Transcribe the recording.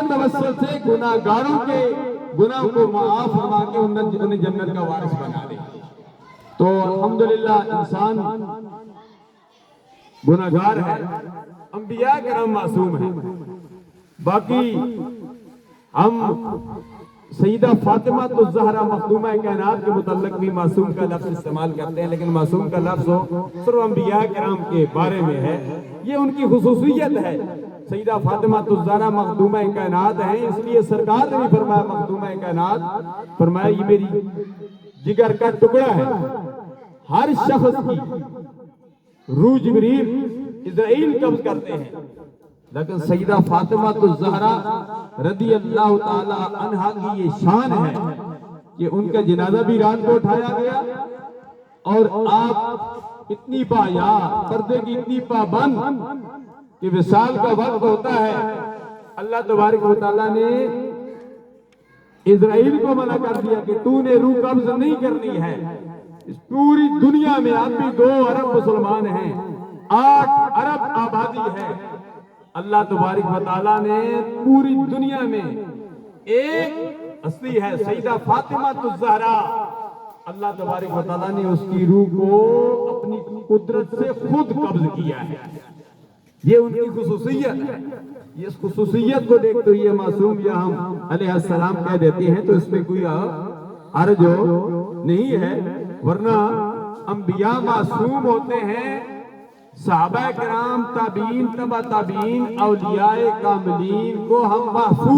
तवस्सुल से गुनाहगारों के गुनाह को माफ फरमा के उन्हें जन्नत का वारिस बना दे। तो अल्हम्दुलिल्लाह इंसान गुनाहगार है, अंबिया करम मासूम है। बाकी हम सईदा फातिमा तो ज़हरा मखदूमा कायनात के मुतल्लिक भी मासूम का लफ्ज़ इस्तेमाल करते हैं, लेकिन मासूम का लफ्ज़ सिर्फ अंबिया किराम के बारे में है, ये उनकी खुसूसियत है। सईदा फातिमा तो ज़हरा मखदूमा कायनात है, इसलिए सरकार ने भी फरमाया मखदूमा कायनात, फरमाया ये मेरी जिगर का टुकड़ा है। हर शख्स की रूह जिब्रील इज़राइल कब्ज़ करते हैं, लेकिन सईदा फातिमा तो ज़हरा रदी अल्लाह ताला अन्हा की ये शान है कि उनका जनाजा भी रात को उठाया गया और आप इतनी बाया, पर्दे की इतनी पाबंद कि विसाल का वक्त होता है, अल्लाह तबारक व तआला ने इज़राइल को मना कर दिया कि तूने रूह कब्ज़ नहीं करनी है। इस पूरी दुनिया में आप भी 2 अरब मुसलमान हैं, 8 अरब आबादी है। अल्लाह तबारक व तआला ने पूरी दुनिया में एक असली है सईदा फातिमा तो ज़हरा, अल्लाह तबारक व तआला ने उसकी रूह को अपनी कुदरत से खुद कब्ज़ किया है। ये उनकी खुसूसियत है। इस खुसूसियत को देखते हुए मासूम या हम अलैहिस्सलाम कह देते हैं तो इसमें कोई अर्ज नहीं है, वरना अंबिया मासूम होते हैं, सहाबा किराम, ताबीन, तबा ताबीन, औलियाए कामिलीन को हम महफूज